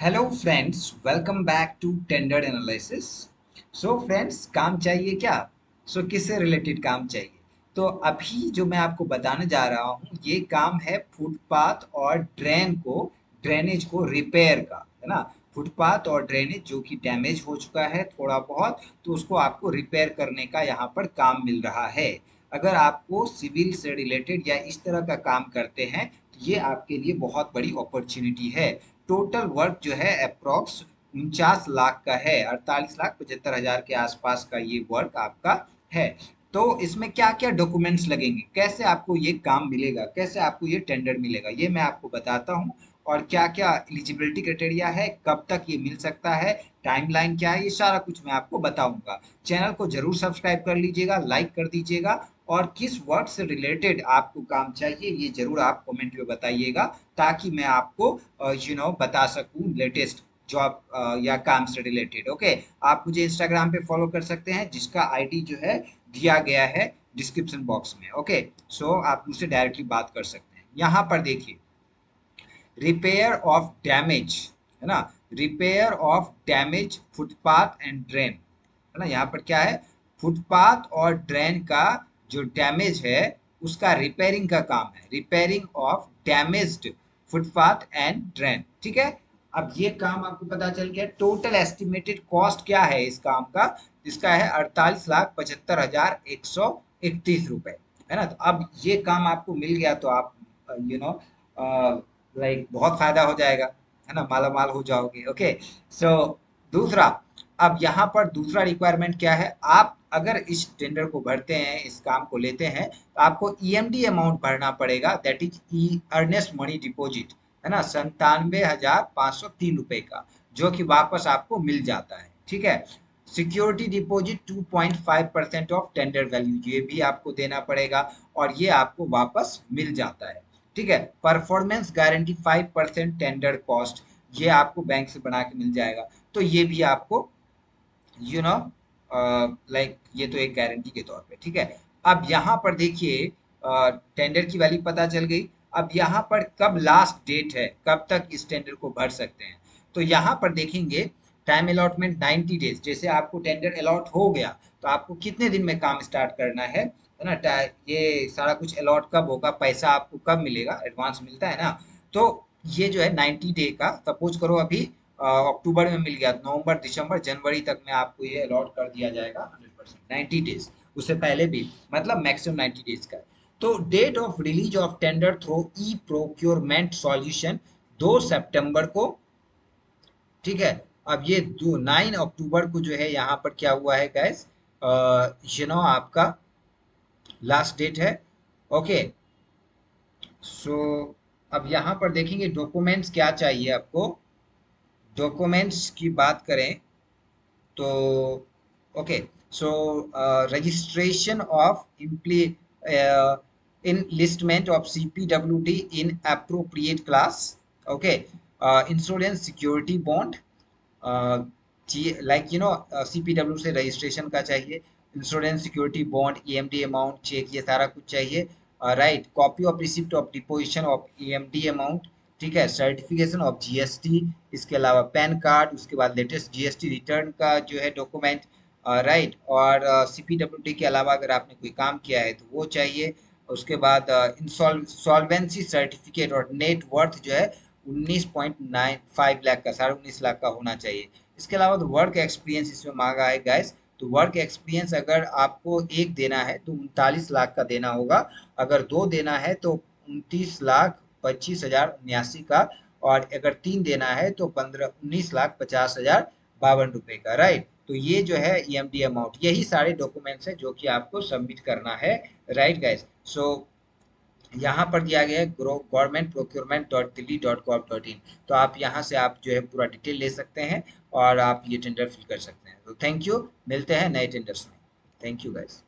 Hello friends, welcome back to tender analysis. So friends, काम चाहिए क्या? किससे रिलेटेड काम चाहिए? तो अभी जो मैं आपको बताने जा रहा हूँ ये काम है फुटपाथ और ड्रेनेज को रिपेयर का, है ना। फुटपाथ और ड्रेनेज जो कि डैमेज हो चुका है थोड़ा बहुत, तो उसको आपको रिपेयर करने का यहाँ पर काम मिल रहा है। अगर आपको सिविल से रिलेटेड या इस तरह का काम करते हैं तो ये आपके लिए बहुत बड़ी अपॉर्चुनिटी है। टोटल वर्क जो है अप्रॉक्स 49 लाख का है, 48,75,000 के आसपास का ये वर्क आपका है। तो इसमें क्या क्या डॉक्यूमेंट्स लगेंगे, कैसे आपको ये काम मिलेगा, कैसे आपको ये टेंडर मिलेगा, ये मैं आपको बताता हूँ। और क्या क्या एलिजिबिलिटी क्राइटेरिया है, कब तक ये मिल सकता है, टाइमलाइन क्या है, ये सारा कुछ मैं आपको बताऊंगा। चैनल को जरूर सब्सक्राइब कर लीजिएगा, लाइक कर दीजिएगा। और किस वर्क से रिलेटेड आपको काम चाहिए ये जरूर आप कमेंट में बताइएगा, ताकि मैं आपको बता सकूं लेटेस्ट जॉब या काम से रिलेटेड। ओके, आप मुझे इंस्टाग्राम पे फॉलो कर सकते हैं, जिसका आईडी जो है दिया गया है डिस्क्रिप्शन बॉक्स में। ओके, आप मुझसे डायरेक्टली बात कर सकते हैं। यहाँ पर देखिए, रिपेयर ऑफ डैमेज, है ना। Repair of damage footpath and drain, है ना। यहाँ पर क्या है, फुटपाथ और ड्रेन का जो डैमेज है उसका रिपेयरिंग का काम है। Repairing of damaged footpath and drain, ठीक है। अब ये काम आपको पता चल गया। टोटल एस्टिमेटेड कॉस्ट क्या है इस काम का? इसका है 48,75,131 रुपए, है ना। तो अब ये काम आपको मिल गया तो आप यू नो लाइक बहुत फायदा हो जाएगा, है ना, माला माल हो जाओगे। ओके, सो दूसरा, अब यहाँ पर दूसरा रिक्वायरमेंट क्या है, आप अगर इस टेंडर को भरते हैं, इस काम को लेते हैं, तो आपको ईएमडी अमाउंट भरना पड़ेगा, that is E earnest money deposit, है ना, 97,503 रुपए का, जो कि वापस आपको मिल जाता है, ठीक है। Security deposit 2.5% of tender value, ये भी आपको देना पड़ेगा, और ये आपको वापस मिल जाता है, ठीक है। परफॉर्मेंस गारंटी 5% टेंडर कॉस्ट, ये आपको बैंक से बना के मिल जाएगा। तो ये भी आपको यू नो लाइक ये तो एक गारंटी के तौर पे, ठीक है। अब यहाँ पर देखिए, टेंडर की वैल्यू पता चल गई। अब यहाँ पर कब लास्ट डेट है, कब तक इस टेंडर को भर सकते हैं, तो यहाँ पर देखेंगे टाइम अलॉटमेंट 90 डेज। जैसे आपको टेंडर अलॉट हो गया तो आपको कितने दिन में काम स्टार्ट करना है ना। ये सारा कुछ अलॉट कब होगा, पैसा आपको कब मिलेगा, एडवांस मिलता है ना। तो ये जो है 90 डे का, सपोज करो अभी अक्टूबर में मिल गया, नवंबर दिसंबर जनवरी तक में आपको ये अलॉट कर दिया जाएगा 100%, 90 डेज। उससे पहले भी, मतलब मैक्सिमम 90 डेज का। तो date of release of tender through e procurement solution 2 सितंबर को, ठीक है। अब ये 9 अक्टूबर को जो है यहाँ पर क्या हुआ है गैस, आपका लास्ट डेट है। ओके, सो अब यहाँ पर देखेंगे डॉक्यूमेंट्स क्या चाहिए आपको। डॉक्यूमेंट्स की बात करें तो okay, so registration of enlistment of CPWD in appropriate class, okay, insurance security bond, like CPW से रजिस्ट्रेशन का चाहिए, insurance security bond, EMD amount cheque, ये सारा कुछ चाहिए। Right, copy of receipt of deposition of EMD amount, ठीक है। Certification of GST, इसके अलावा पैन कार्ड, उसके बाद लेटेस्ट जीएसटी रिटर्न का जो है डॉक्यूमेंट, राइट। और सीपीडब्ल्यूडी के अलावा अगर आपने कोई काम किया है तो वो चाहिए। उसके बाद इंसॉल्वेंसी सर्टिफिकेट और नेट वर्थ जो है 19.95 लाख का, 19.5 लाख का होना चाहिए। इसके अलावा तो वर्क एक्सपीरियंस इसमें मांगा है गैस। तो वर्क एक्सपीरियंस अगर आपको एक देना है तो 39 लाख का देना होगा, अगर दो देना है तो 29,25,079 का, और अगर तीन देना है तो 19,50,52 रुपए का, राइट। तो ये जो है ईएमडी अमाउंट, यही सारे डॉक्यूमेंट्स है जो कि आपको सबमिट करना है, राइट गैस। सो यहाँ पर दिया गया है government procurement dot Delhi dot gov dot in. तो आप यहाँ से आप जो है पूरा डिटेल ले सकते हैं और आप ये टेंडर फिल कर सकते हैं। तो थैंक यू, मिलते हैं नए टेंडर्स में। Thank you guys.